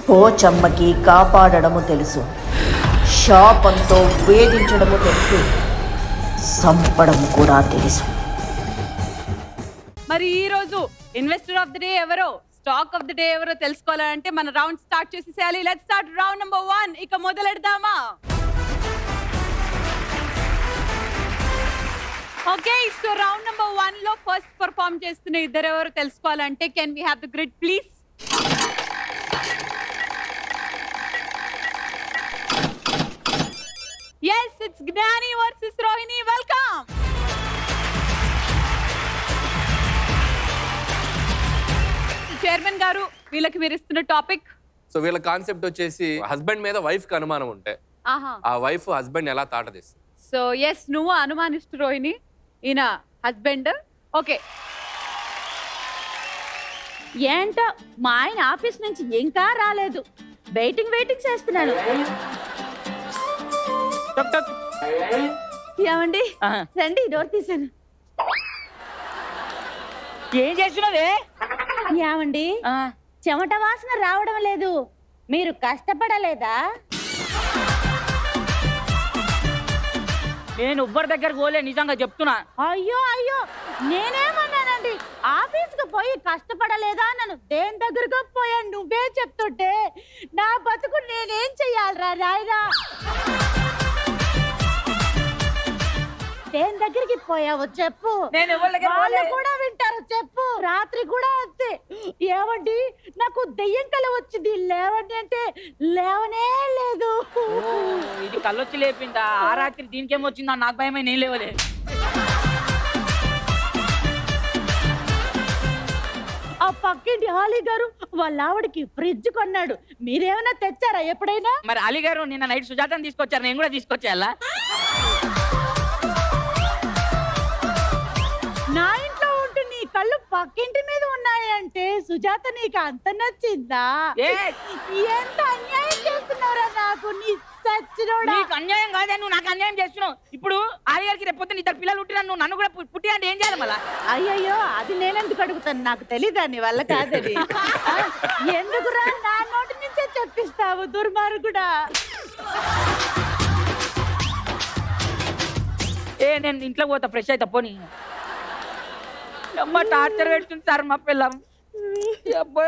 పోచమ్మకి కాపాడడము తెలుసు, శాపంతో వేధించడము తెలుసు, సంపడము కూడా తెలుసు. మరి ఈ రోజు ఇన్వెస్టర్ ఆఫ్ ది డే ఎవరో, స్టాక్ ఆఫ్ ది డే ఎవరో తెలుసుకోవాలంటే మన రౌండ్ స్టార్ట్ చేసేసేయాలి. Let's start round number 1. ఇక మొదలెడదామా? ఓకే, సో రౌండ్ నెంబర్ 1 లో ఫస్ట్ పర్ఫార్మ్ చేస్తున్న ఇద్దరు ఎవరు తెలుసుకోవాలంటే can we have the grid please? yes, it's Gnani versus Rohini. Welcome. Chairman గారు, వీళ్ళకి మీరు ఇస్తున్న టాపిక్. సో వీళ్ళ కాన్సెప్ట్ వచ్చేసి హస్బెండ్ మీద వైఫ్ కి అనుమానం ఉంటే ఆ వైఫ్ హస్బెండ్ ఎలా తాటదిస్తుంది. సో ఎస్, నువ్వు అనుమానిస్తు రోహిణి, ఈయన హస్బెండ్. ఓకే, ఏంటో మా ఆయన ఆఫీస్ నుంచి ఇంకా రాలేదు, వెయిటింగ్ చేస్తున్నాను. ఏమండి రండి, డోర్ తీసాను. ఏం చేస్తున్నదే? ఏమండి చెమట వాసన రావడం లేదు, మీరు కష్టపడలేదా? నేను ఎవ్వరి దగ్గర పోలే, నిజంగా చెప్తున్నా. అయ్యో నేనేమన్నానండి? ఆఫీస్కి పోయి కష్టపడలేదా నన్ను దేని దగ్గరకు పోయాను? నువ్వే చెప్తుంటే నా బతుకు నేనేం చెయ్యాలరా రాయరా? దేని దగ్గరికి పోయావు చెప్పు, వాళ్ళు కూడా వింటారు చెప్పు. రాత్రి కూడా అంతే. ఏమండి నాకు దెయ్యం కల వచ్చింది, లేవండి అంటే లేవనే లేదు. ఇది కళ్ళొచ్చి లేపిందా? ఆ రాత్రి దీనికేమొచ్చిందా? నాకు భయమై నేను లేవలే. ఆ పక్కింటి అలీ గారు వాళ్ళ ఆవిడకి ఫ్రిడ్జ్ కొన్నాడు, మీరేమైనా తెచ్చారా ఎప్పుడైనా? మరి అలీ గారు నిన్న నైట్ సుజాతని తీసుకొచ్చారు, నేను కూడా తీసుకొచ్చేయాలా? నా ఇంట్లో ఉంటూ నీ కళ్ళు పక్కింటి మీద ఉన్నాయంటే సుజాత నీకు అంత నచ్చిందా? ఎంత అన్యాయం చేస్తున్నారా నాకు, నీ సచ్చినోడా. నీకు అన్యాయం కాదే, నువ్వు నాకు అన్యాయం చేస్తున్నావు. ఇప్పుడు అలీ గారికి రేపు పొద్దున్న ఇద్దరు పిల్లలు పుట్టినా నువ్వు నన్ను కూడా పుట్టి అంటే ఏం చేయాలి మళ్ళా? అయ్యయ్యో, అది నేనెందుకు అడుగుతాను, నాకు తెలీదా నీ వల్ల కాదని. ఎందుకురా నా నోటి నుంచే చెప్పిస్తావు దుర్మార్గుడా? నేను ఇంట్లో పోతా, ఫ్రెష్ అయితే పోనీ. అమ్మ టార్చర్ పెడుతుంది సార్ మా పిల్లం. అబ్బా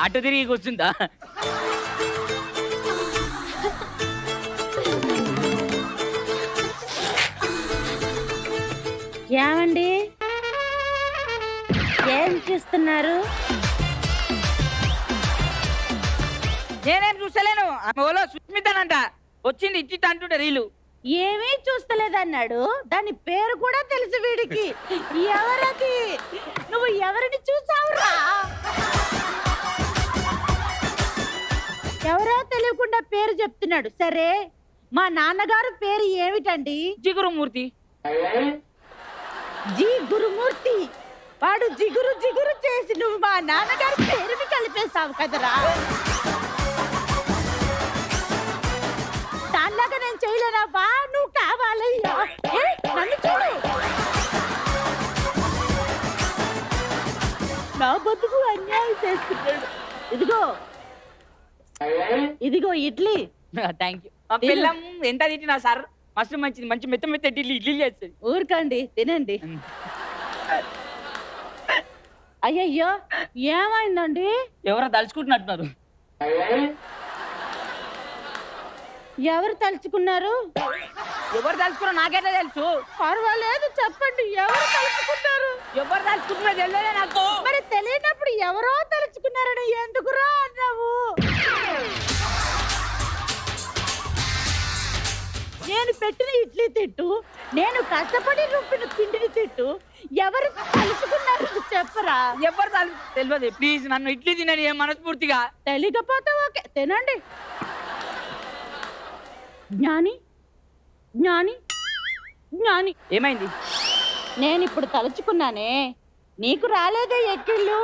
అటు తిరిగి కూర్చుందా? ఏమండి ఏం చూస్తున్నారు? నేనేం చూస్తలేను, ఓలో సుస్మితనంట వచ్చింది ఇచ్చి అంటుంటే రీలు. ఏమీ చూస్తలేదన్నాడు, దాని పేరు కూడా తెలుసు వీడికి. ఎవరది? నువ్వు ఎవరిని చూసావురా? ఎవరో తెలియకుండా పేరు చెప్తున్నాడు. సరే, మా నాన్నగారు పేరు ఏమిటండి? జిగురుమూర్తి. జీ గురుమూర్తి. వాడు జిగురు చేసి నువ్వు మా నాన్నగారి పేరుని కలిపేశావు కదరా. దానిలాగా నేను చేయలేనవ్వా, నువ్వు కావాలయ్యా. నన్ను చూడు, నా బతుకు అన్యాయం చేస్తున్నాడు. ఇదిగో ఇడ్లీ. Thank you. మా పిల్లం ఎంత తిట్టినా సార్ మస్తు మంచిది, మంచి మెత్త ఇడ్లీ చేస్తుంది. ఊరుకండి, తినండి. అయ్యయ్యో, ఏమైందండి? ఎవరో తలుచుకుంటున్నట్టున్నారు. ఎవరు తలుచుకున్నారు? ఎవరు తలుచుకున్నా నాకెట్లా తెలుసు? పర్వాలేదు చెప్పండి, ఎవరు తలుచుకున్నారు? ఎవరు తలుచుకుంటున్నా తెలియలే నాకు. మరి తెలియనప్పుడు ఎవరో తలుచుకున్నారని ఎందుకురా అన్నావు? నేను పెట్టిన ఇడ్లీ తిట్టు, నేను కష్టపడి రుబ్బిన పిండిని తిట్టు, ఎవరు తలుచుకున్నారు చెప్పరా? ఎవరు తెలియదు. ప్లీజ్ నన్ను ఇడ్లీ తినని మనస్ఫూర్తిగా. తెలియకపోతే ఓకే, తినండి. జ్ఞాని జ్ఞాని జ్ఞాని, ఏమైంది? నేను ఇప్పుడు తలుచుకున్నానే, నీకు రాలేదే ఎక్కిళ్ళు?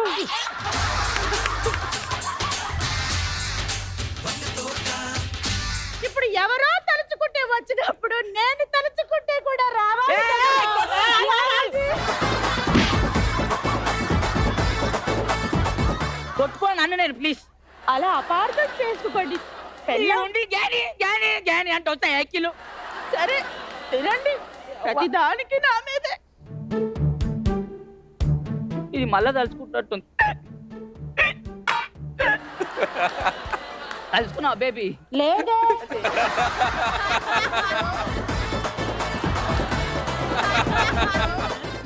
ఇప్పుడు నేను తలుచుకుంటే కూడా రావాలి కదా. ఏమండి? కొట్టుకో నన్ను నేను ప్లీజ్ అలా అపార్థం చేసుకోండి. ఉండి గ్యాని గ్యాని గ్యాని అంటే వస్తాయి ఎక్కిలు. సరే తినండి, ప్రతి దానికి నా మీదే. ఇది మళ్ళా తలుచుకుంటున్నట్టుంది. తలుచుకున్నావు బేబీ? లేదే.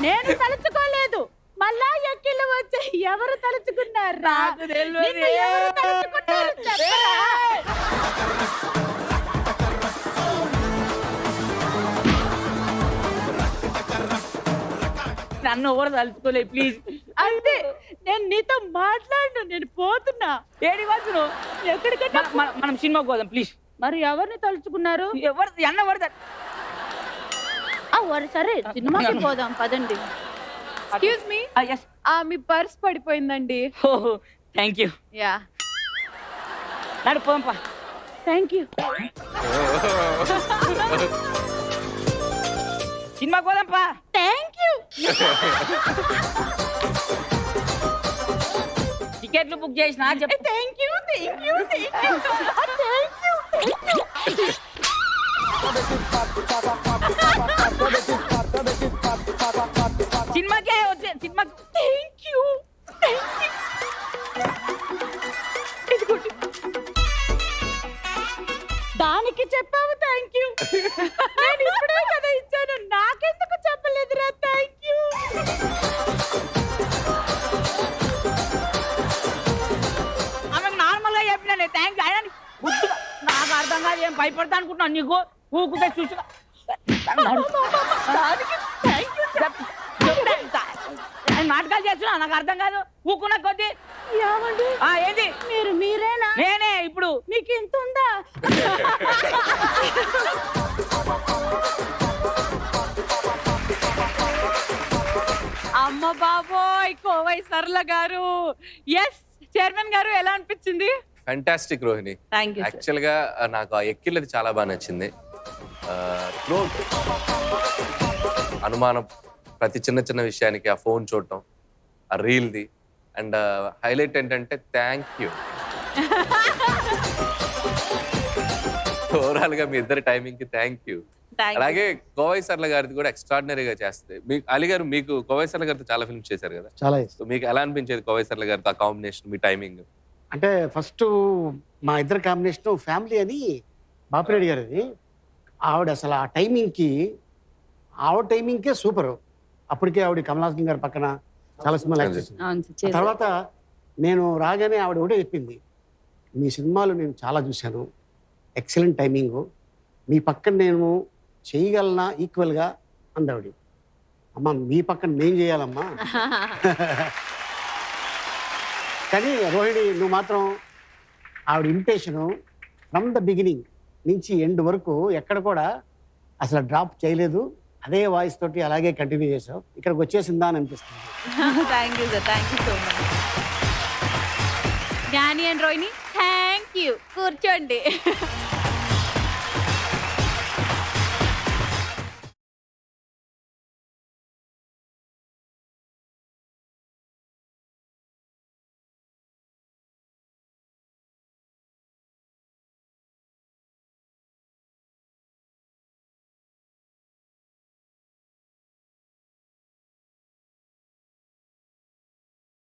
నేను తలుచుకోలేదు, మళ్ళా ఎక్కిళ్ళు వచ్చాయి. ఎవరు తలుచుకున్నారు? నాకు తెలియదు. ఎవరు తలుచుకున్నారు చెప్పరా? నన్ను ఎవరు తలుచుకోలే ప్లీజ్. అంతే, నేను నీతో మాట్లాడను, నేను పోతున్నా. ఏడి వద్దు నువ్వు. ఎక్కడికన్నా మనం సినిమాకి పోదాం ప్లీజ్. మరి ఎవరిని తలుచుకున్నారు? ఎవరు అన్న ఎవరు సరే సినిమాకి పోదాం పదండి. Excuse me, yes. మీ పర్స్ పడిపోయిందండి. ఓహో థ్యాంక్ యూ. యా, నడు పోంపా. Thank you. సినిమాకి పోదాంపా. Thank you. టికెట్లు బుక్ చేసిన చెప్పు. Thank you, thank you, thank you, thank you, thank you. సినిమాకే వచ్చే సినిమాకి. Thank you, thank you. ఇదిగోండి. దానికి చెప్పావు థ్యాంక్ యూ. నేను ఇప్పుడే కదా ఇచ్చాను, నాకెందుకు చెప్పలేదురా థ్యాంక్ యూ. ఆమెకు నార్మల్ గా చెప్పినా థ్యాంక్ యూ. అయినా గుర్తుగా నాకు అర్థం కాదు, ఏం భయపడతా అనుకుంటున్నాను నీకు. ఊకుతే చూసి దానికి థ్యాంక్ యూ. నాటకాలు చేస్తున్నా, నాకు అర్థం కాదు. ఊకున్న కొద్ది. ఏమండి ఏంది? మీరేనా? నేనే. ఇప్పుడు మీకు ఇంత ఉందా? అమ్మ బాబోయ్, కోవై సరళ గారు. ఎస్ చైర్మన్ గారు, ఎలా అనిపించింది? Fantastic Rohini. Thank you. Actual గా నాకు ఆ ఎక్కిళ్ళది చాలా బాగా నచ్చింది. థ్రోట్ అనుమానం, ప్రతి చిన్న చిన్న విషయానికి ఆ ఫోన్ చూడటం, ఆ రీల్ది, అండ్ హైలైట్ ఏంటంటే థ్యాంక్ యూ. ఓవరాల్ గా మీ ఇద్దరి టైమింగ్ కి థ్యాంక్ యూ. అలాగే కోవై సరళ గారిది కూడా ఎక్స్ట్రాడినరీగా చేస్తుంది. మీకు అలీ గారు, మీకు కోవై సరళ గారితో చాలా ఫిల్మ్స్ చేశారు కదా, చాలా సో మీకు ఎలా అనిపించేది కోవై సరళ గారితో ఆ కాంబినేషన్, మీ టైమింగ్? అంటే ఫస్ట్ మా ఇద్దరు కాంబినేషన్ ఫ్యామిలీ అని బాపిరెడ్డి గారిది. ఆవిడ అసలు ఆ టైమింగ్కి, ఆవిడ టైమింగ్కే సూపర్. అప్పటికే ఆవిడ కమల్ హాసన్ గారి పక్కన చాలా సినిమాలు యాక్ట్ చేసింది. తర్వాత నేను రాగానే ఆవిడ ఒకటే చెప్పింది, మీ సినిమాలు నేను చాలా చూశాను, ఎక్సలెంట్ టైమింగు, మీ పక్కన నేను చేయగలనా ఈక్వల్గా అందావిడ. అమ్మ మీ పక్కన నేను చేయాలమ్మా. కానీ రోహిణి నువ్వు మాత్రం ఆవిడ ఇంటేషను ఫ్రమ్ ద బిగినింగ్ నుంచి ఎండ్ వరకు ఎక్కడ కూడా అసలు డ్రాప్ చేయలేదు. అదే వాయిస్ తోటి అలాగే కంటిన్యూ చేసావు. ఇక్కడికి వచ్చేసిందా అని అనిపిస్తుంది. Thank you sir, thank you so much. జ్ఞాని అండ్ రోహిణి, థ్యాంక్ యూ. కూర్చోండి.